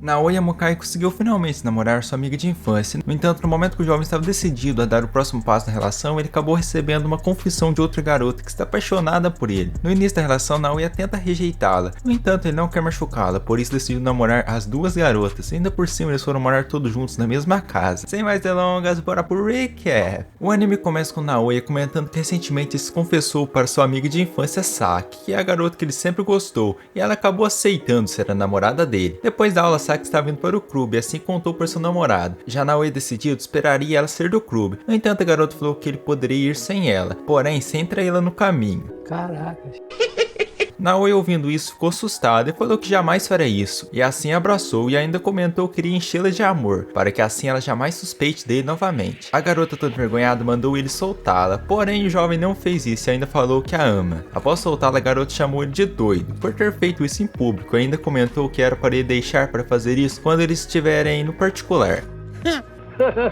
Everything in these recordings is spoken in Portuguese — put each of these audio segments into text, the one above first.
Naoya Mokai conseguiu finalmente namorar sua amiga de infância. No entanto, no momento que o jovem estava decidido a dar o próximo passo na relação, ele acabou recebendo uma confissão de outra garota que está apaixonada por ele. No início da relação, Naoya tenta rejeitá-la. No entanto, ele não quer machucá-la, por isso decidiu namorar as duas garotas. Ainda por cima, eles foram morar todos juntos na mesma casa. Sem mais delongas, bora pro recap. O anime começa com Naoya comentando que recentemente se confessou para sua amiga de infância Saki, que é a garota que ele sempre gostou, e ela acabou aceitando ser a namorada dele. Depois da aula, Saki estava indo para o clube e assim contou para seu namorado. Já Naoya decidido esperaria ela sair do clube. No entanto, a garota falou que ele poderia ir sem ela, porém sem traí-la no caminho. Caraca. Naoya, ouvindo isso, ficou assustada e falou que jamais faria isso, e assim a abraçou e ainda comentou que queria enchê-la de amor, para que assim ela jamais suspeite dele novamente. A garota, toda envergonhada, mandou ele soltá-la, porém o jovem não fez isso e ainda falou que a ama. Após soltá-la, a garota chamou ele de doido por ter feito isso em público e ainda comentou que era para ele deixar para fazer isso quando eles estiverem no particular.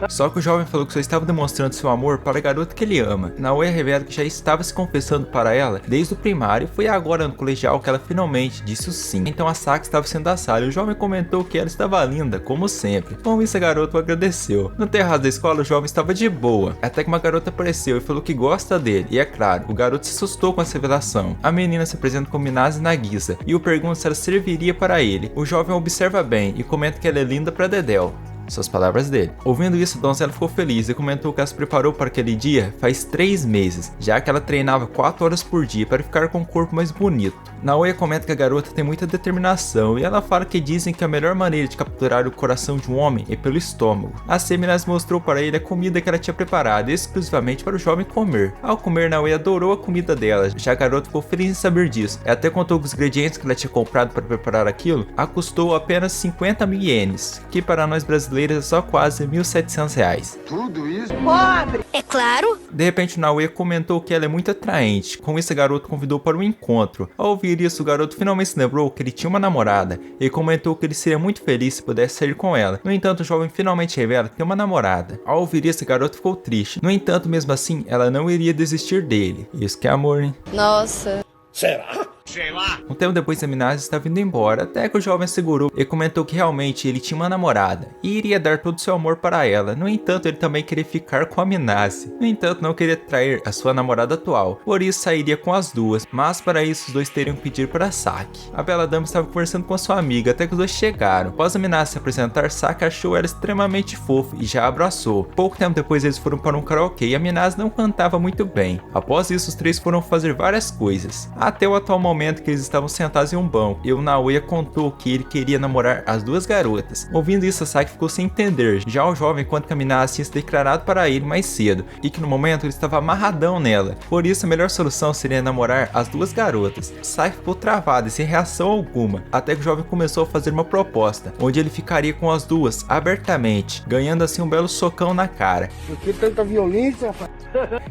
Só que o jovem falou que só estava demonstrando seu amor para a garota que ele ama. Naoya revela que já estava se confessando para ela desde o primário e foi agora no colegial que ela finalmente disse o sim. Então a Saki estava sendo a Sara e o jovem comentou que ela estava linda, como sempre. Com isso a garota o agradeceu. No terraço da escola o jovem estava de boa, até que uma garota apareceu e falou que gosta dele. E é claro, o garoto se assustou com essa revelação. A menina se apresenta como Minase Nagisa e o pergunta se ela serviria para ele. O jovem observa bem e comenta que ela é linda para dedéu. Suas palavras dele. Ouvindo isso, a donzela ficou feliz e comentou que ela se preparou para aquele dia faz 3 meses, já que ela treinava 4 horas por dia para ficar com um corpo mais bonito. Naoya comenta que a garota tem muita determinação e ela fala que dizem que a melhor maneira de capturar o coração de um homem é pelo estômago. A Minase mostrou para ele a comida que ela tinha preparado exclusivamente para o jovem comer. Ao comer, Naoya adorou a comida dela, já a garota ficou feliz em saber disso. Ela até contou que os ingredientes que ela tinha comprado para preparar aquilo a custou apenas 50.000 ienes, que para nós brasileiros é só quase R$1.700. Tudo isso? Pobre! É claro! De repente, Naoya comentou que ela é muito atraente. Com isso, a garota convidou para um encontro. Ao ouvir isso, o garoto finalmente se lembrou que ele tinha uma namorada e comentou que ele seria muito feliz se pudesse sair com ela. No entanto, o jovem finalmente revela que tem uma namorada. Ao ouvir isso, a garota ficou triste. No entanto, mesmo assim, ela não iria desistir dele. Isso que é amor, hein? Nossa. Será? Sei lá. Um tempo depois, a Minase estava indo embora, até que o jovem segurou e comentou que realmente ele tinha uma namorada e iria dar todo o seu amor para ela. No entanto, ele também queria ficar com a Minase. No entanto, não queria trair a sua namorada atual, por isso sairia com as duas, mas para isso os dois teriam que pedir para Saki. A bela dama estava conversando com a sua amiga até que os dois chegaram. Após a Minase se apresentar, Saki achou ela extremamente fofa e já a abraçou. Pouco tempo depois, eles foram para um karaokê e a Minase não cantava muito bem. Após isso, os três foram fazer várias coisas, até o atual momento que eles estavam sentados em um banco, e o Naoya contou que ele queria namorar as duas garotas. Ouvindo isso, a Saki ficou sem entender. Já o jovem conta que a Minase tinha se declarado para ele mais cedo, e que no momento ele estava amarradão nela. Por isso, a melhor solução seria namorar as duas garotas. Saki ficou travada e sem reação alguma, até que o jovem começou a fazer uma proposta, onde ele ficaria com as duas abertamente, ganhando assim um belo socão na cara. Por que tanta violência, rapaz?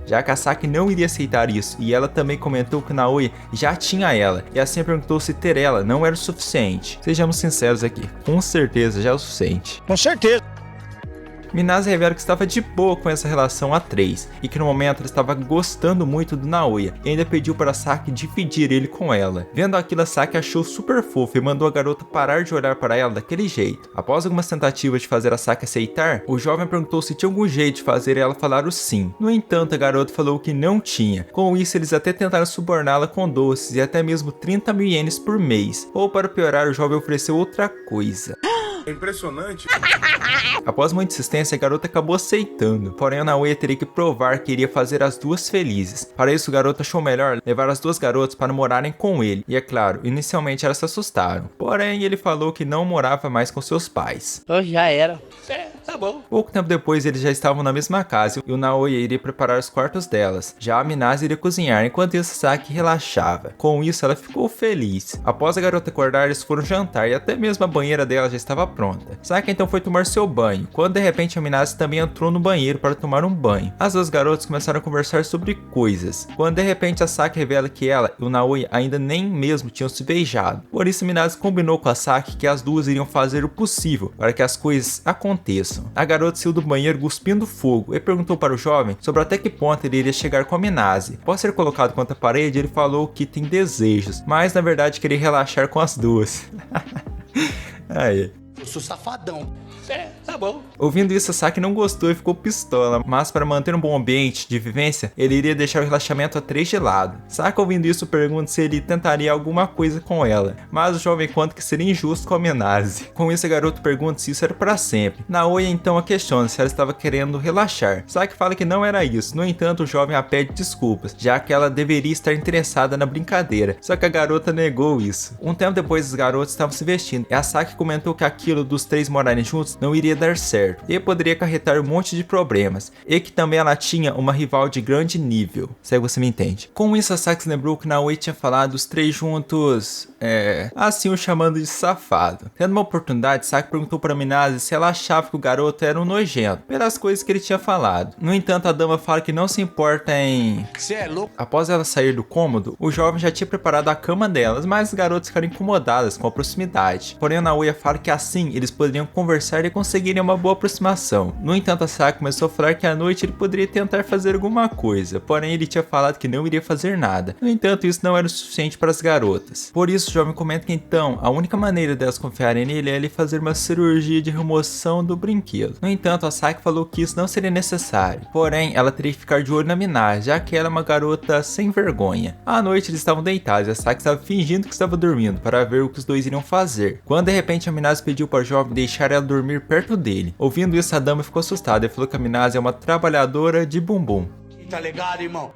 Já que a Saki não iria aceitar isso, e ela também comentou que Naoya já tinha ela, e assim perguntou se ter ela não era o suficiente. Sejamos sinceros aqui, com certeza já é o suficiente. Com certeza. Minase revela que estava de boa com essa relação a 3 e que no momento ela estava gostando muito do Naoya e ainda pediu para Saki dividir ele com ela. Vendo aquilo, a Saki achou super fofo e mandou a garota parar de olhar para ela daquele jeito. Após algumas tentativas de fazer a Saki aceitar, o jovem perguntou se tinha algum jeito de fazer ela falar o sim. No entanto, a garota falou que não tinha. Com isso, eles até tentaram suborná-la com doces e até mesmo 30.000 ienes por mês. Ou para piorar, o jovem ofereceu outra coisa. Impressionante. Após muita insistência, a garota acabou aceitando, porém a Naoya teria que provar que iria fazer as duas felizes. Para isso, o garoto achou melhor levar as duas garotas para morarem com ele, e é claro, inicialmente elas se assustaram, porém ele falou que não morava mais com seus pais. Já era. Tá bom. Pouco tempo depois, eles já estavam na mesma casa e o Naoya iria preparar os quartos delas. Já a Minase iria cozinhar, enquanto isso Saki relaxava. Com isso, ela ficou feliz. Após a garota acordar, eles foram jantar e até mesmo a banheira dela já estava pronta. Saki então foi tomar seu banho, quando de repente a Minase também entrou no banheiro para tomar um banho. As duas garotas começaram a conversar sobre coisas, quando de repente a Saki revela que ela e o Naoya ainda nem mesmo tinham se beijado. Por isso, Minase combinou com a Saki que as duas iriam fazer o possível para que as coisas aconteçam. A garota saiu do banheiro cuspindo fogo e perguntou para o jovem sobre até que ponto ele iria chegar com a Minase. Após ser colocado contra a parede, ele falou que tem desejos, mas na verdade queria relaxar com as duas. Aí. Eu sou safadão. É, tá bom. Ouvindo isso, a Saki não gostou e ficou pistola, mas para manter um bom ambiente de vivência, ele iria deixar o relaxamento a 3 de lado. Saki, ouvindo isso, pergunta se ele tentaria alguma coisa com ela, mas o jovem conta que seria injusto com a Minase. Com isso, o garoto pergunta se isso era para sempre. Naoya então a questiona se ela estava querendo relaxar. Saki fala que não era isso, no entanto, o jovem a pede desculpas, já que ela deveria estar interessada na brincadeira, só que a garota negou isso. Um tempo depois, os garotos estavam se vestindo, e a Saki comentou que aquilo dos 3 morarem juntos não iria dar certo, e poderia acarretar um monte de problemas, e que também ela tinha uma rival de grande nível, se você me entende. Com isso, a Saki lembrou que Naoya tinha falado os 3 juntos, assim o chamando de safado. Tendo uma oportunidade, Saki perguntou para Minase se ela achava que o garoto era um nojento, pelas coisas que ele tinha falado. No entanto, a dama fala que não se importa em... Você é louco? Após ela sair do cômodo, o jovem já tinha preparado a cama delas, mas os garotos ficaram incomodadas com a proximidade. Porém, a Naoya fala que assim eles poderiam conversar e conseguiriam uma boa aproximação. No entanto, a Saki começou a falar que à noite ele poderia tentar fazer alguma coisa, porém ele tinha falado que não iria fazer nada. No entanto, isso não era o suficiente para as garotas. Por isso, o jovem comenta que então, a única maneira delas confiarem nele é ele fazer uma cirurgia de remoção do brinquedo. No entanto, a Saki falou que isso não seria necessário, porém ela teria que ficar de olho na Minase, já que ela é uma garota sem vergonha. À noite eles estavam deitados e a Saki estava fingindo que estava dormindo para ver o que os dois iriam fazer, quando de repente a Minase pediu para o jovem deixar ela dormir perto dele. Ouvindo isso, a dama ficou assustada e falou que a Minase é uma trabalhadora de bumbum. Tá ligado, irmão?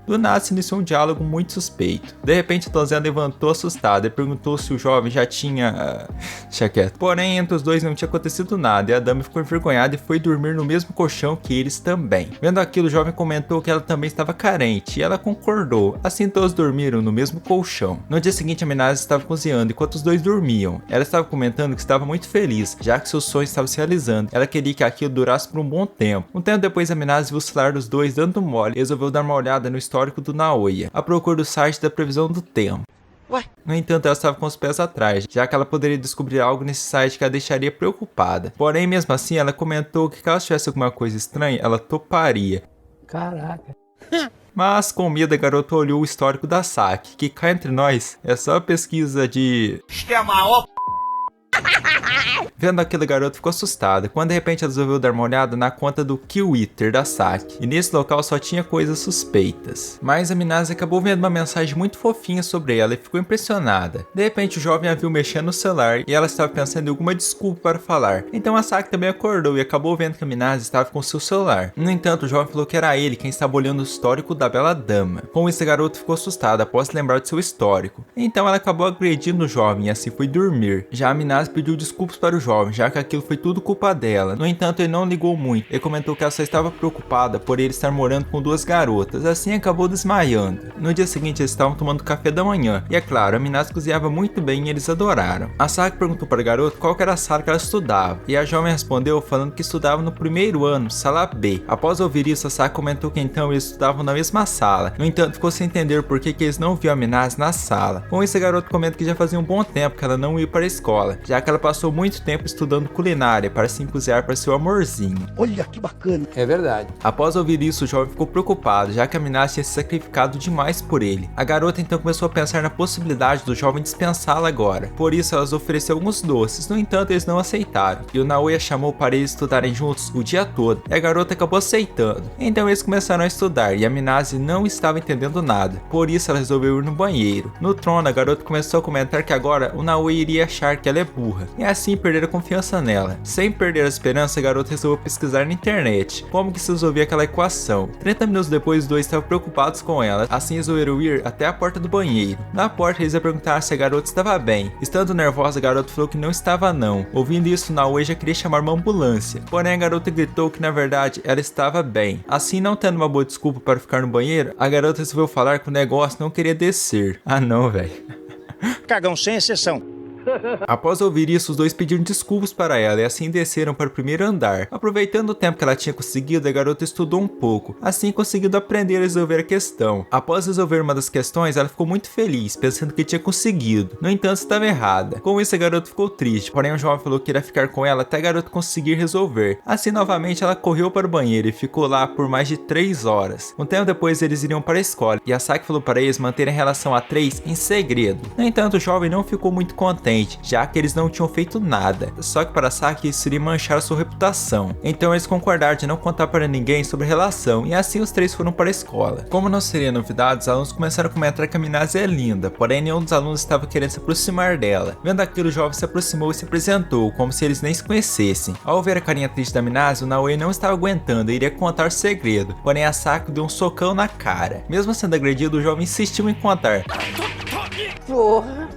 Do nada se iniciou um diálogo muito suspeito. De repente a donzela levantou assustada e perguntou se o jovem já tinha... Deixa quieto. Porém, entre os dois não tinha acontecido nada e a dama ficou envergonhada e foi dormir no mesmo colchão que eles também. Vendo aquilo, o jovem comentou que ela também estava carente e ela concordou. Assim todos dormiram no mesmo colchão. No dia seguinte, a Minase estava cozinhando enquanto os dois dormiam. Ela estava comentando que estava muito feliz, já que seus sonhos estavam se realizando. Ela queria que aquilo durasse por um bom tempo. Um tempo depois, a Minase viu o celular dos dois dando mole e resolveu dar uma olhada no histórico do Naoya, à procura do site da previsão do tempo. Ué? No entanto, ela estava com os pés atrás, já que ela poderia descobrir algo nesse site que a deixaria preocupada. Porém, mesmo assim, ela comentou que caso tivesse alguma coisa estranha, ela toparia. Caraca. Mas, com medo, a garota olhou o histórico da Saki, que cá entre nós é só pesquisa de... Acho que é a maior Vendo aquilo, a garota ficou assustada, quando de repente ela resolveu dar uma olhada na conta do Twitter da Saki, e nesse local só tinha coisas suspeitas. Mas a Minase acabou vendo uma mensagem muito fofinha sobre ela e ficou impressionada. De repente o jovem a viu mexendo no celular e ela estava pensando em alguma desculpa para falar, então a Saki também acordou e acabou vendo que a Minase estava com seu celular. No entanto, o jovem falou que era ele quem estava olhando o histórico da bela dama. Com isso, a garota ficou assustada após lembrar de seu histórico, então ela acabou agredindo o jovem e assim foi dormir. Já a Minase pediu desculpas para o jovem, já que aquilo foi tudo culpa dela. No entanto, ele não ligou muito. Ele comentou que ela só estava preocupada por ele estar morando com 2 garotas, assim acabou desmaiando. No dia seguinte, eles estavam tomando café da manhã, e é claro, a Minase cozinhava muito bem e eles adoraram. A Saki perguntou para a garota qual que era a sala que ela estudava, e a jovem respondeu falando que estudava no primeiro ano, sala B. Após ouvir isso, a Saki comentou que então eles estudavam na mesma sala. No entanto, ficou sem entender por que eles não viam a Minase na sala. Com isso, a garota comenta que já fazia um bom tempo que ela não ia para a escola, já que ela passou muito tempo estudando culinária para se cozinhar para seu amorzinho. Olha que bacana. É verdade. Após ouvir isso, o jovem ficou preocupado, já que a Minase tinha se sacrificado demais por ele. A garota então começou a pensar na possibilidade do jovem dispensá-la agora. Por isso, elas ofereceram alguns doces, no entanto, eles não aceitaram. E o Naoya chamou para eles estudarem juntos o dia todo, e a garota acabou aceitando. Então eles começaram a estudar, e a Minase não estava entendendo nada. Por isso, ela resolveu ir no banheiro. No trono, a garota começou a comentar que agora o Naoya iria achar que ela é burra, e assim perder a confiança nela. Sem perder a esperança, a garota resolveu pesquisar na internet como que se resolvia aquela equação. 30 minutos depois, os dois estavam preocupados com ela, assim resolveram ir até a porta do banheiro. Na porta, eles iam perguntar se a garota estava bem. Estando nervosa, a garota falou que não estava não. Ouvindo isso, Naoya já queria chamar uma ambulância, porém a garota gritou que na verdade ela estava bem. Assim, não tendo uma boa desculpa para ficar no banheiro, a garota resolveu falar que o negócio não queria descer. Ah não, velho. cagão sem exceção. Após ouvir isso, os dois pediram desculpas para ela e assim desceram para o primeiro andar. Aproveitando o tempo que ela tinha conseguido, a garota estudou um pouco, assim conseguindo aprender a resolver a questão. Após resolver uma das questões, ela ficou muito feliz, pensando que tinha conseguido. No entanto, estava errada. Com isso, a garota ficou triste, porém o jovem falou que iria ficar com ela até a garota conseguir resolver. Assim, novamente, ela correu para o banheiro e ficou lá por mais de 3 horas. Um tempo depois, eles iriam para a escola, e a Saki falou para eles manterem a relação a 3 em segredo. No entanto, o jovem não ficou muito contente, inocente, já que eles não tinham feito nada. Só que para Saki isso iria manchar a sua reputação. Então eles concordaram de não contar para ninguém sobre a relação, e assim os três foram para a escola. Como não seria novidade, os alunos começaram a comentar que a Minase é linda, porém nenhum dos alunos estava querendo se aproximar dela. Vendo aquilo, o jovem se aproximou e se apresentou, como se eles nem se conhecessem. Ao ver a carinha triste da Minase, o Naoya não estava aguentando e iria contar o segredo, porém a Saki deu um socão na cara. Mesmo sendo agredido, o jovem insistiu em contar. Porra.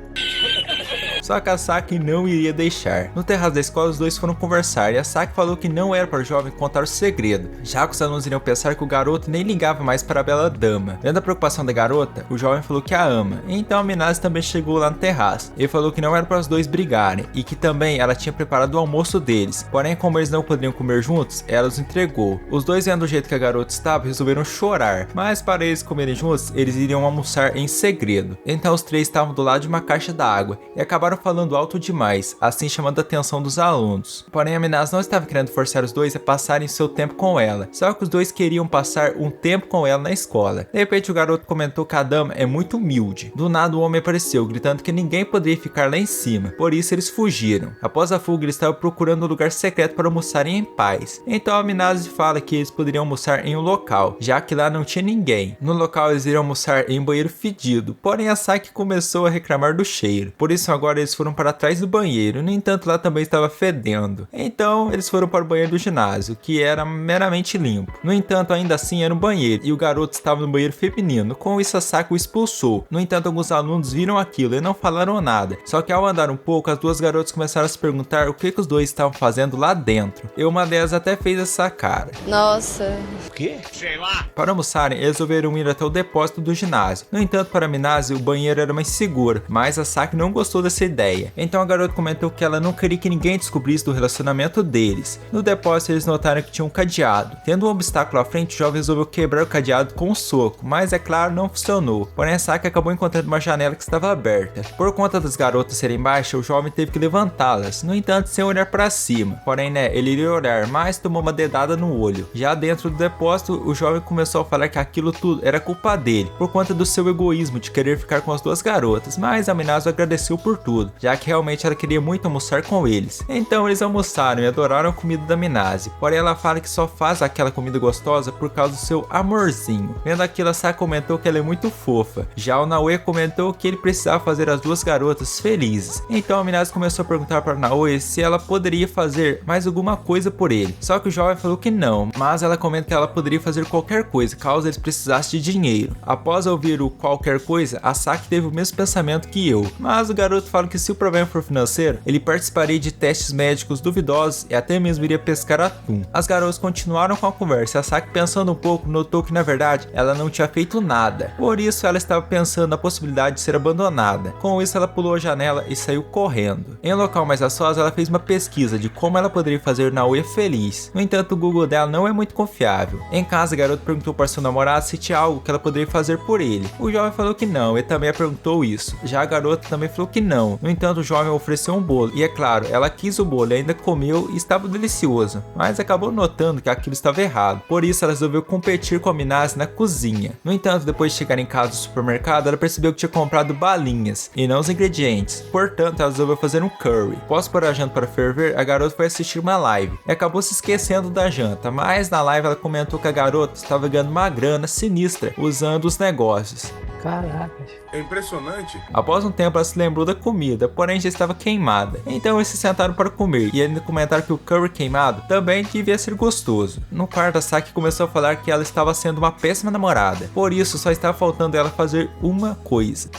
Só que a Saki não iria deixar. No terraço da escola, os dois foram conversar e a Saki falou que não era para o jovem contar o segredo, já que os alunos iriam pensar que o garoto nem ligava mais para a bela dama. Vendo a preocupação da garota, o jovem falou que a ama. Então a Minase também chegou lá no terraço. Ele falou que não era para os dois brigarem e que também ela tinha preparado o almoço deles. Porém, como eles não poderiam comer juntos, ela os entregou. Os dois, vendo do jeito que a garota estava, resolveram chorar, mas para eles comerem juntos, eles iriam almoçar em segredo. Então os três estavam do lado de uma caixa d'água e acabaram falando alto demais, assim chamando a atenção dos alunos. Porém, a Minase não estava querendo forçar os dois a passarem seu tempo com ela, só que os dois queriam passar um tempo com ela na escola. De repente, o garoto comentou que a dama é muito humilde. Do nada, o homem apareceu, gritando que ninguém poderia ficar lá em cima, por isso eles fugiram. Após a fuga, eles estavam procurando um lugar secreto para almoçarem em paz. Então a Minase fala que eles poderiam almoçar em um local, já que lá não tinha ninguém. No local, eles iriam almoçar em um banheiro fedido, porém a Saki começou a reclamar do cheiro. Por isso agora eles foram para trás do banheiro, no entanto lá também estava fedendo. Então eles foram para o banheiro do ginásio, que era meramente limpo. No entanto, ainda assim era um banheiro, e o garoto estava no banheiro feminino. Com isso a Saki o expulsou. No entanto, alguns alunos viram aquilo e não falaram nada. Só que ao andar um pouco, as duas garotas começaram a se perguntar o que os dois estavam fazendo lá dentro. E uma delas até fez essa cara. Nossa. O quê? Sei lá. Para almoçarem, eles resolveram ir até o depósito do ginásio. No entanto, para a Minase, o banheiro era mais seguro, mas a Saki não gostou dessa ideia. Então a garota comentou que ela não queria que ninguém descobrisse do relacionamento deles. No depósito, eles notaram que tinha um cadeado. Tendo um obstáculo à frente, o jovem resolveu quebrar o cadeado com um soco, mas é claro, não funcionou. Porém, a Saki acabou encontrando uma janela que estava aberta. Por conta das garotas serem baixas, o jovem teve que levantá-las, no entanto, sem olhar para cima. Porém, ele iria olhar, mas tomou uma dedada no olho. Já dentro do depósito, o jovem começou a falar que aquilo tudo era culpa dele, por conta do seu egoísmo de querer ficar com as duas garotas, mas a Minase agradeceu por tudo, já que realmente ela queria muito almoçar com eles. Então eles almoçaram e adoraram a comida da Minase, porém ela fala que só faz aquela comida gostosa por causa do seu amorzinho. Vendo aquilo, a Saki comentou que ela é muito fofa. Já o Naoya comentou que ele precisava fazer as duas garotas felizes. Então a Minase começou a perguntar para Naoya se ela poderia fazer mais alguma coisa por ele. Só que o jovem falou que não, mas ela comenta que ela poderia fazer qualquer coisa caso eles precisassem de dinheiro. Após ouvir o qualquer coisa, a Saki teve o mesmo pensamento que eu, mas o garoto fala que se o problema for financeiro, ele participaria de testes médicos duvidosos e até mesmo iria pescar atum. As garotas continuaram com a conversa e a Saki, pensando um pouco, notou que na verdade ela não tinha feito nada. Por isso ela estava pensando na possibilidade de ser abandonada. Com isso ela pulou a janela e saiu correndo. Em um local mais a sós, ela fez uma pesquisa de como ela poderia fazer Naoya feliz. No entanto, o Google dela não é muito confiável. Em casa, a garota perguntou para seu namorado se tinha algo que ela poderia fazer por ele. O jovem falou que não, e também perguntou isso. Já a garota também falou que não. No entanto, o jovem ofereceu um bolo, e é claro, ela quis o bolo e ainda comeu e estava delicioso, mas acabou notando que aquilo estava errado. Por isso ela resolveu competir com a Minase na cozinha. No entanto, depois de chegar em casa do supermercado, ela percebeu que tinha comprado balinhas e não os ingredientes. Portanto, ela resolveu fazer um curry. Após pôr a janta para ferver, a garota foi assistir uma live e acabou se esquecendo da janta, mas na live ela comentou que a garota estava ganhando uma grana sinistra usando os negócios. Caracas. É impressionante. Após um tempo ela se lembrou da comida, porém já estava queimada. Então eles se sentaram para comer e ainda comentaram que o curry queimado também devia ser gostoso. No quarto, a Saki começou a falar que ela estava sendo uma péssima namorada, por isso só estava faltando ela fazer uma coisa.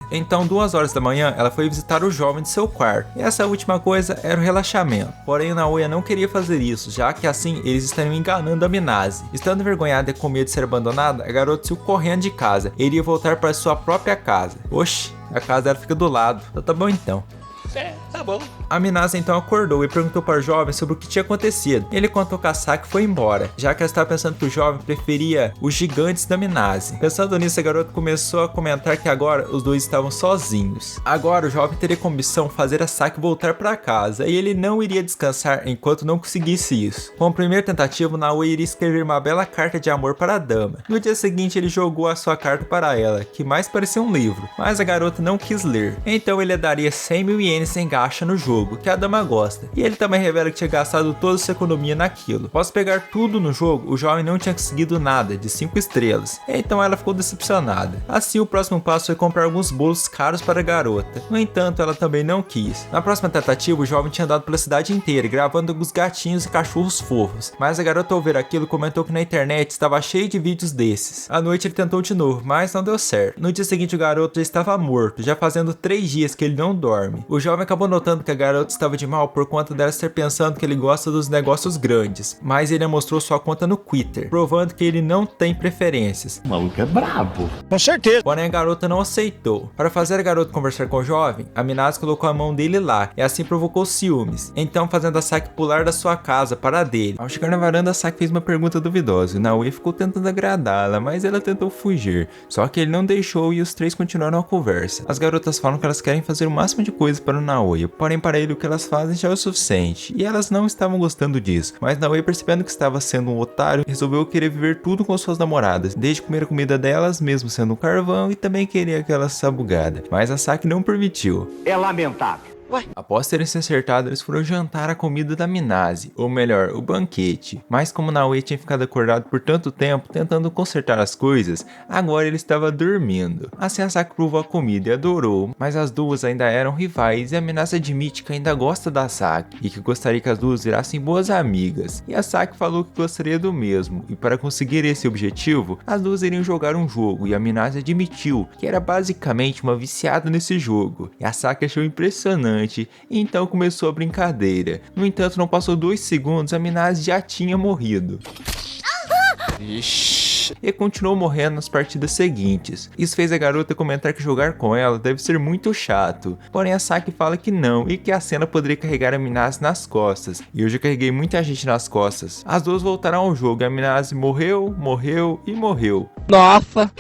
Então, 2 horas da manhã, ela foi visitar o jovem de seu quarto, e essa última coisa era o relaxamento. Porém, o Naoya não queria fazer isso, já que assim eles estariam enganando a Minase. Estando envergonhada e com medo de ser abandonada, a garota saiu correndo de casa e iria voltar para sua própria casa. Oxi, a casa dela fica do lado. Então tá bom então. Tá bom. A Minasa então acordou e perguntou para o jovem sobre o que tinha acontecido. Ele contou que a Saki foi embora, já que ela estava pensando que o jovem preferia os gigantes da Minase. Pensando nisso, a garota começou a comentar que agora os dois estavam sozinhos. Agora o jovem teria como missão fazer a Saki voltar para casa e ele não iria descansar enquanto não conseguisse isso. Com a primeira tentativa, Naoya iria escrever uma bela carta de amor para a dama. No dia seguinte, ele jogou a sua carta para ela, que mais parecia um livro, mas a garota não quis ler. Então ele daria 100 mil ienes em gacha no jogo, que a dama gosta, e ele também revela que tinha gastado toda sua economia naquilo. Após pegar tudo no jogo, o jovem não tinha conseguido nada de 5 estrelas, então ela ficou decepcionada. Assim, o próximo passo foi comprar alguns bolos caros para a garota. No entanto, ela também não quis. Na próxima tentativa, o jovem tinha andado pela cidade inteira, gravando alguns gatinhos e cachorros fofos, mas a garota ao ver aquilo comentou que na internet estava cheio de vídeos desses. À noite ele tentou de novo, mas não deu certo. No dia seguinte, o garoto já estava morto, já fazendo 3 dias que ele não dorme. O jovem acabou notando que a garota estava de mal por conta dela estar pensando que ele gosta dos negócios grandes, mas ele mostrou sua conta no Twitter, provando que ele não tem preferências. O maluco é brabo. Com certeza. Porém, a garota não aceitou. Para fazer a garota conversar com o jovem, a Minase colocou a mão dele lá, e assim provocou ciúmes, então fazendo a Saki pular da sua casa para a dele. Ao chegar na varanda, a Saki fez uma pergunta duvidosa, e Naoya ficou tentando agradá-la, mas ela tentou fugir, só que ele não deixou e os três continuaram a conversa. As garotas falam que elas querem fazer o máximo de coisas para o Naoya, porém para ele o que elas fazem já é o suficiente, e elas não estavam gostando disso, mas Naoya, percebendo que estava sendo um otário, resolveu querer viver tudo com suas namoradas, desde comer a comida delas, mesmo sendo um carvão, e também queria aquela sabugada, mas a Saki não permitiu. É lamentável. Após terem se acertado, eles foram jantar a comida da Minase, ou melhor, o banquete. Mas como Naoya tinha ficado acordado por tanto tempo tentando consertar as coisas, agora ele estava dormindo. Assim a Saki provou a comida e adorou, mas as duas ainda eram rivais e a Minase admite que ainda gosta da Saki e que gostaria que as duas virassem boas amigas. E a Saki falou que gostaria do mesmo, e para conseguir esse objetivo, as duas iriam jogar um jogo e a Minase admitiu que era basicamente uma viciada nesse jogo. E a Saki achou impressionante. Então começou a brincadeira. No entanto, não passou 2 segundos, a Minase já tinha morrido. E continuou morrendo nas partidas seguintes. Isso fez a garota comentar que jogar com ela deve ser muito chato. Porém a Saki fala que não e que a cena poderia carregar a Minase nas costas. E eu já carreguei muita gente nas costas. As duas voltaram ao jogo e a Minase morreu, morreu e morreu. Nossa!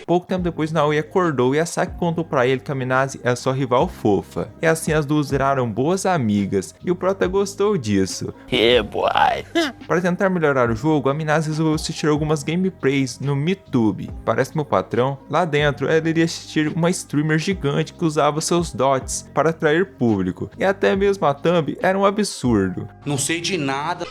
Pouco tempo depois, Naoya acordou e a Saki contou pra ele que a Minase é sua rival fofa. E assim as duas viraram boas amigas, e o prota gostou disso. boy. Para tentar melhorar o jogo, a Minase resolveu assistir algumas gameplays no MeTube. Parece meu patrão. Lá dentro, ela iria assistir uma streamer gigante que usava seus dots para atrair público. E até mesmo a thumb era um absurdo. Não sei de nada.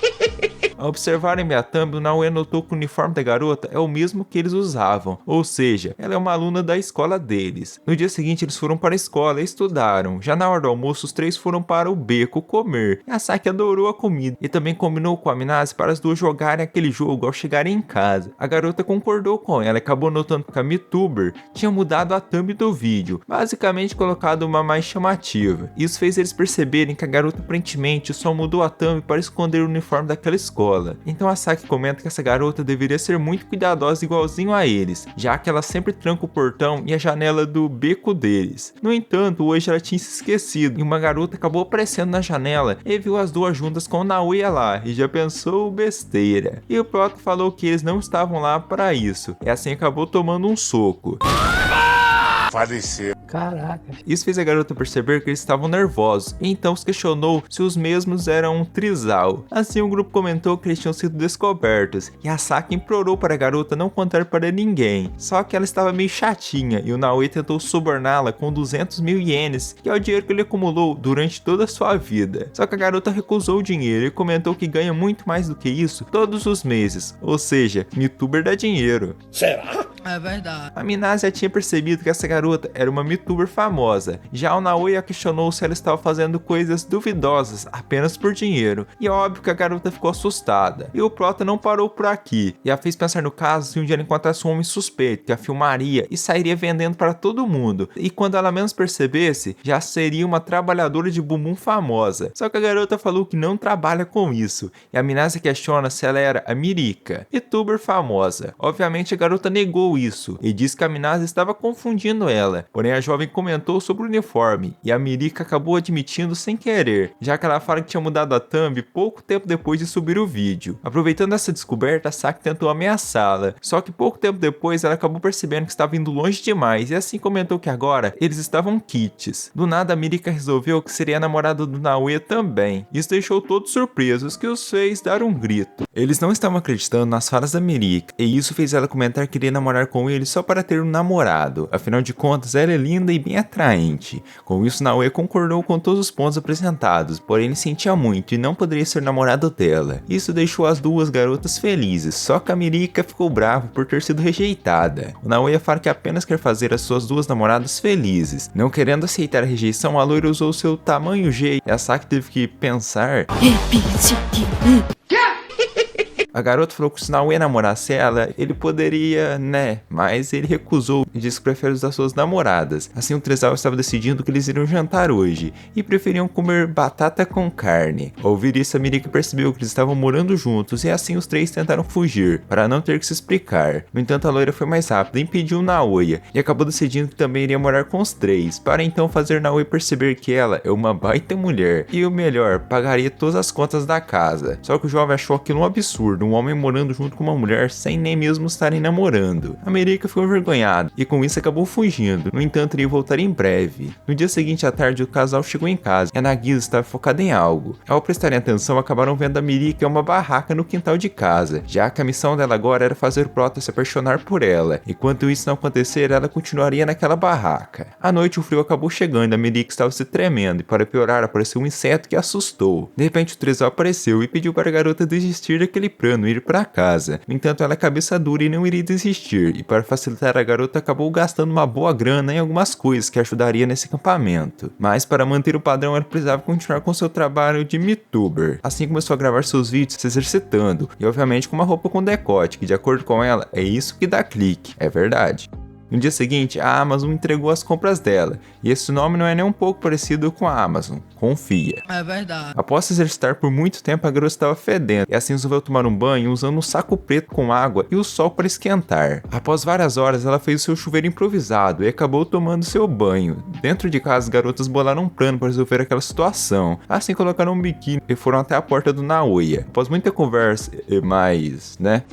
Ao observarem minha thumb, o Naoya notou que o uniforme da garota é o mesmo que eles usavam, ou seja, ela é uma aluna da escola deles. No dia seguinte, eles foram para a escola e estudaram. Já na hora do almoço, os três foram para o beco comer. E a Saki adorou a comida e também combinou com a Minase para as duas jogarem aquele jogo ao chegarem em casa. A garota concordou com ela e acabou notando que a MeTuber tinha mudado a thumb do vídeo, basicamente colocado uma mais chamativa. Isso fez eles perceberem que a garota aparentemente só mudou a thumb para esconder o uniforme daquela escola. Então a Saki comenta que essa garota deveria ser muito cuidadosa igualzinho a eles, já que ela sempre tranca o portão e a janela do beco deles. No entanto, hoje ela tinha se esquecido e uma garota acabou aparecendo na janela e viu as duas juntas com o Naoya lá e já pensou besteira. E o prota falou que eles não estavam lá para isso, e assim acabou tomando um soco. Faleceu. Caraca. Isso fez a garota perceber que eles estavam nervosos, e então se questionou se os mesmos eram um trisal. Assim o grupo comentou que eles tinham sido descobertos, e a Saki implorou para a garota não contar para ninguém. Só que ela estava meio chatinha, e o Naoya tentou suborná-la com 200 mil ienes, que é o dinheiro que ele acumulou durante toda a sua vida. Só que a garota recusou o dinheiro e comentou que ganha muito mais do que isso todos os meses, ou seja, MeTuber dá dinheiro. Será? É verdade. A Minase já tinha percebido que essa garota era uma MeTuber famosa. Já o Naoya questionou se ela estava fazendo coisas duvidosas apenas por dinheiro. E é óbvio que a garota ficou assustada. E o prota não parou por aqui. E a fez pensar no caso se um dia ela encontrasse um homem suspeito que a filmaria e sairia vendendo para todo mundo. E quando ela menos percebesse, já seria uma trabalhadora de bumbum famosa. Só que a garota falou que não trabalha com isso. E a Minase questiona se ela era a Mirika, YouTuber famosa. Obviamente a garota negou isso e disse que a Minase estava confundindo ela, porém a jovem comentou sobre o uniforme e a Mirika acabou admitindo sem querer, já que ela fala que tinha mudado a thumb pouco tempo depois de subir o vídeo. Aproveitando essa descoberta, a Saki tentou ameaçá-la, só que pouco tempo depois ela acabou percebendo que estava indo longe demais e assim comentou que agora eles estavam kits. Do nada a Mirika resolveu que seria a namorada do Naoya também. Isso deixou todos surpresos, que os fez dar um grito. Eles não estavam acreditando nas falas da Mirika, e isso fez ela comentar que queria namorar com ele só para ter um namorado, afinal de contas ela é linda e bem atraente. Com isso Naoya concordou com todos os pontos apresentados, porém ele sentia muito e não poderia ser namorado dela. Isso deixou as duas garotas felizes, só que a Mirika ficou brava por ter sido rejeitada. O Naoya fala que apenas quer fazer as suas duas namoradas felizes. Não querendo aceitar a rejeição, a loira usou seu tamanho G e a Saki teve que pensar. A garota falou que se Naoya namorasse ela, ele poderia, né? Mas ele recusou e disse que prefere usar suas namoradas. Assim o trisal estava decidindo que eles iriam jantar hoje e preferiam comer batata com carne. Ao ouvir isso, a Mirika percebeu que eles estavam morando juntos e assim os três tentaram fugir, para não ter que se explicar. No entanto, a loira foi mais rápida e impediu Naoya e acabou decidindo que também iria morar com os três, para então fazer Naoya perceber que ela é uma baita mulher e o melhor, pagaria todas as contas da casa. Só que o jovem achou aquilo um absurdo. Um homem morando junto com uma mulher sem nem mesmo estarem namorando. A Mirika ficou envergonhada e com isso acabou fugindo. No entanto, iria voltar em breve. No dia seguinte à tarde, o casal chegou em casa e a Nagisa estava focada em algo. Ao prestarem atenção, acabaram vendo a Mirika em uma barraca no quintal de casa, já que a missão dela agora era fazer o Prota se apaixonar por ela. Enquanto isso não acontecer, ela continuaria naquela barraca. À noite, o frio acabou chegando e a Mirika estava se tremendo e, para piorar, apareceu um inseto que a assustou. De repente, o trisal apareceu e pediu para a garota desistir daquele plano e ir para casa. No entanto, ela é cabeça dura e não iria desistir, e para facilitar a garota acabou gastando uma boa grana em algumas coisas que ajudaria nesse acampamento. Mas para manter o padrão ela precisava continuar com seu trabalho de MeTuber. Assim começou a gravar seus vídeos se exercitando, e obviamente com uma roupa com decote, que de acordo com ela, é isso que dá clique, é verdade. No dia seguinte, a Amazon entregou as compras dela, e esse nome não é nem um pouco parecido com a Amazon, confia. É verdade. Após se exercitar por muito tempo, a garota estava fedendo, e assim resolveu tomar um banho usando um saco preto com água e o sol para esquentar. Após várias horas, ela fez o seu chuveiro improvisado e acabou tomando seu banho. Dentro de casa, as garotas bolaram um plano para resolver aquela situação, assim colocaram um biquíni e foram até a porta do Naoya. Após muita conversa e mais, né?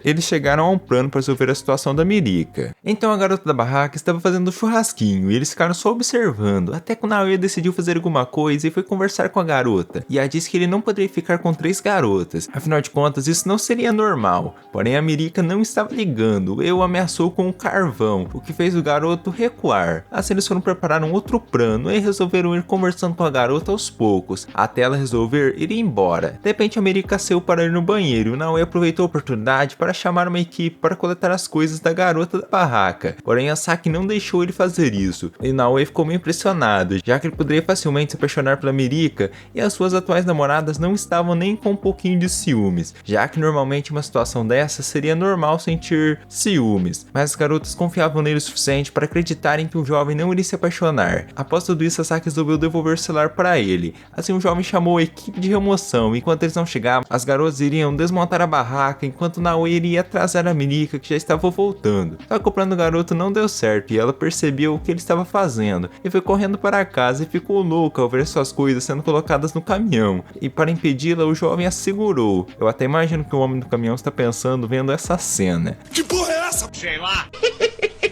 Eles chegaram a um plano para resolver a situação da Mirika. Então a garota da barraca estava fazendo um churrasquinho e eles ficaram só observando, até que o Naoya decidiu fazer alguma coisa e foi conversar com a garota. E ela disse que ele não poderia ficar com 3 garotas, afinal de contas isso não seria normal. Porém a Mirika não estava ligando e o ameaçou com um carvão, o que fez o garoto recuar. Assim eles foram preparar um outro plano e resolveram ir conversando com a garota aos poucos, até ela resolver ir embora. De repente a Mirika saiu para ir no banheiro e o Naoya aproveitou a oportunidade para chamar uma equipe para coletar as coisas da garota da barraca. Porém a Saki não deixou ele fazer isso, e Naoya ficou meio impressionado, já que ele poderia facilmente se apaixonar pela Mirika e as suas atuais namoradas não estavam nem com um pouquinho de ciúmes, já que normalmente uma situação dessa seria normal sentir ciúmes, mas as garotas confiavam nele o suficiente para acreditarem que o jovem não iria se apaixonar. Após tudo isso, a Saki resolveu devolver o celular para ele, assim o jovem chamou a equipe de remoção e enquanto eles não chegavam, as garotas iriam desmontar a barraca enquanto Naoya iria atrasar a Mirika que já estava voltando. Só que o plano do garoto não deu certo e ela percebeu o que ele estava fazendo e foi correndo para casa e ficou louca ao ver suas coisas sendo colocadas no caminhão, e para impedi-la o jovem a segurou. Eu até imagino que o homem do caminhão está pensando vendo essa cena. Que porra é essa? Sei lá.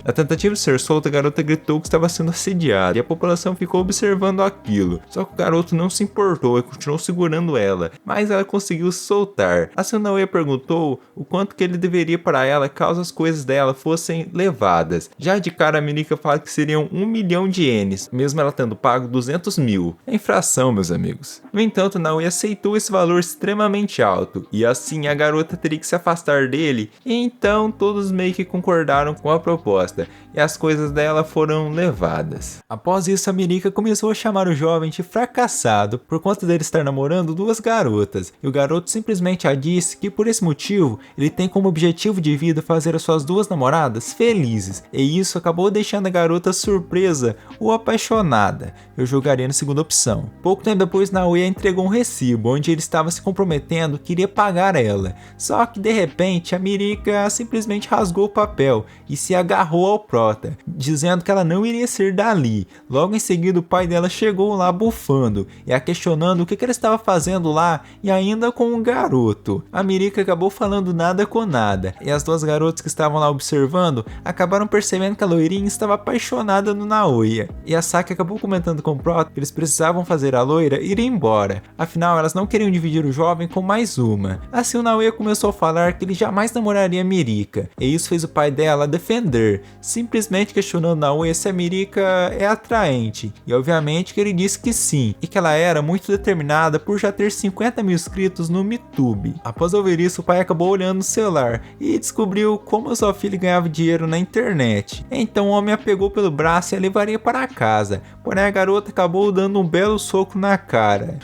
Na tentativa de ser solta, a garota gritou que estava sendo assediada e a população ficou observando aquilo. Só que o garoto não se importou e continuou segurando ela, mas ela conseguiu se soltar. Assim o Naoya perguntou o quanto que ele deveria para ela caso as coisas dela fossem levadas. Já de cara a Mirika fala que seriam 1 milhão de ienes, mesmo ela tendo pago 200 mil. É infração, meus amigos. No entanto, Naoya aceitou esse valor extremamente alto, e assim a garota teria que se afastar dele, e então todos meio que concordaram com a proposta, e as coisas dela foram levadas. Após isso, a Mirika começou a chamar o jovem de fracassado, por conta dele estar namorando 2 garotas, e o garoto simplesmente a disse que por esse motivo, ele tem como objetivo de vida fazer as suas 2 namoradas felizes, e isso acabou deixando a garota surpresa ou apaixonada. Eu jogaria na segunda opção. Pouco tempo depois, Naoya entregou um recibo, onde ele estava se comprometendo que iria pagar ela, só que de repente a Mirika simplesmente rasgou o papel e se agarrou chamou ao Prota, dizendo que ela não iria ser dali. Logo em seguida o pai dela chegou lá bufando e a questionando o que ela estava fazendo lá e ainda com um garoto. A Mirika acabou falando nada com nada e as duas garotas que estavam lá observando acabaram percebendo que a loirinha estava apaixonada no Naoya. E a Saki acabou comentando com o Prota que eles precisavam fazer a loira ir embora, afinal elas não queriam dividir o jovem com mais uma. Assim o Naoya começou a falar que ele jamais namoraria a Mirika, e isso fez o pai dela defender, simplesmente questionando Naoya se a Mirika é atraente, e obviamente que ele disse que sim, e que ela era muito determinada por já ter 50 mil inscritos no MeTube. Após ouvir isso, o pai acabou olhando no celular e descobriu como sua filha ganhava dinheiro na internet. Então o homem a pegou pelo braço e a levaria para casa, porém a garota acabou dando um belo soco na cara.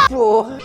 Porra.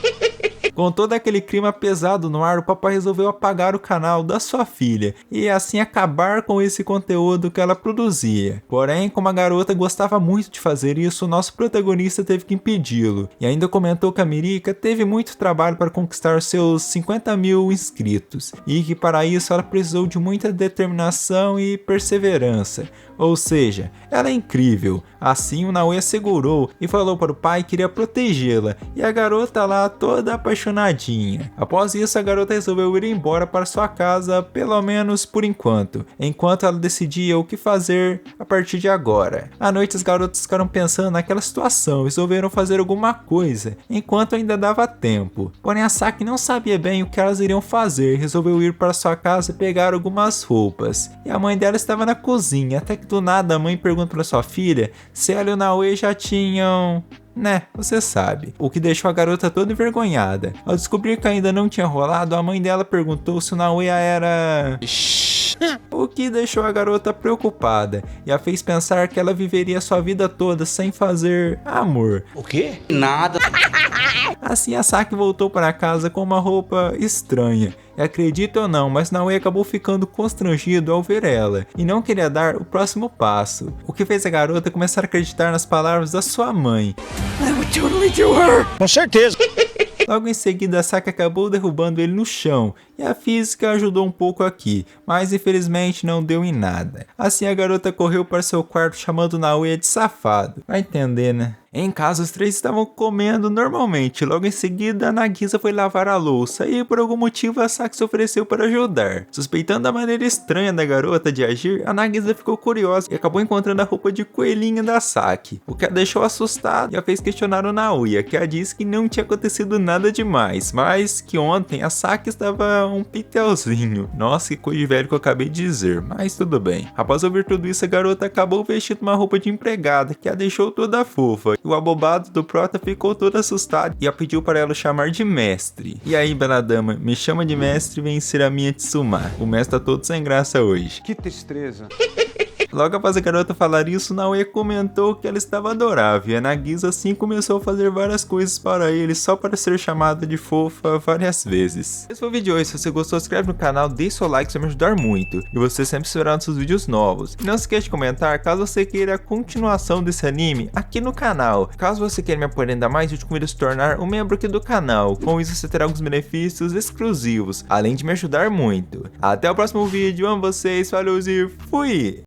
Com todo aquele clima pesado no ar, o papai resolveu apagar o canal da sua filha e assim acabar com esse conteúdo que ela produzia. Porém, como a garota gostava muito de fazer isso, o nosso protagonista teve que impedi-lo e ainda comentou que a Mirika teve muito trabalho para conquistar seus 50 mil inscritos e que para isso ela precisou de muita determinação e perseverança. Ou seja, ela é incrível. Assim o Naoya segurou e falou para o pai que iria protegê-la, e a garota lá toda apaixonadinha. Após isso, a garota resolveu ir embora para sua casa, pelo menos por enquanto ela decidia o que fazer a partir de agora. À noite as garotas ficaram pensando naquela situação e resolveram fazer alguma coisa, enquanto ainda dava tempo. Porém a Saki não sabia bem o que elas iriam fazer, resolveu ir para sua casa pegar algumas roupas. E a mãe dela estava na cozinha, até que do nada a mãe pergunta para sua filha se ela e o Naoya já tinham... você sabe. O que deixou a garota toda envergonhada. Ao descobrir que ainda não tinha rolado, a mãe dela perguntou se o Naoya era... o que deixou a garota preocupada e a fez pensar que ela viveria sua vida toda sem fazer amor. O quê? Nada. Assim a Saki voltou para casa com uma roupa estranha. E acredita ou não, mas Naoya acabou ficando constrangido ao ver ela e não queria dar o próximo passo, o que fez a garota começar a acreditar nas palavras da sua mãe. I would totally do her. Com certeza. Logo em seguida, a Saki acabou derrubando ele no chão, e a física ajudou um pouco aqui, mas infelizmente não deu em nada. Assim a garota correu para seu quarto chamando Naoya de safado. Vai entender, né? Em casa, os três estavam comendo normalmente. Logo em seguida, a Nagisa foi lavar a louça e por algum motivo a Saki se ofereceu para ajudar. Suspeitando da maneira estranha da garota de agir, a Nagisa ficou curiosa e acabou encontrando a roupa de coelhinha da Saki, o que a deixou assustada e a fez questionar o Naoya, que a disse que não tinha acontecido nada demais, mas que ontem a Saki estava um pitelzinho. Nossa, que coisa de velho que eu acabei de dizer, mas tudo bem. Após ouvir tudo isso, a garota acabou vestindo uma roupa de empregada, que a deixou toda fofa. O abobado do Prota ficou todo assustado e a pediu para ela chamar de mestre. E aí, bela dama, me chama de mestre e vem ser a minha Tsuma. O mestre tá todo sem graça hoje. Que tristeza. Logo após a garota falar isso, Naoya comentou que ela estava adorável e a Nagisa assim começou a fazer várias coisas para ele só para ser chamada de fofa várias vezes. Esse foi o vídeo de hoje. Se você gostou, se inscreve no canal, deixe seu like, isso vai me ajudar muito. E você sempre esperando seus vídeos novos. E não se esqueça de comentar caso você queira a continuação desse anime aqui no canal. Caso você queira me apoiar ainda mais, eu te convido a se tornar um membro aqui do canal. Com isso você terá alguns benefícios exclusivos, além de me ajudar muito. Até o próximo vídeo, amo vocês, falou e fui!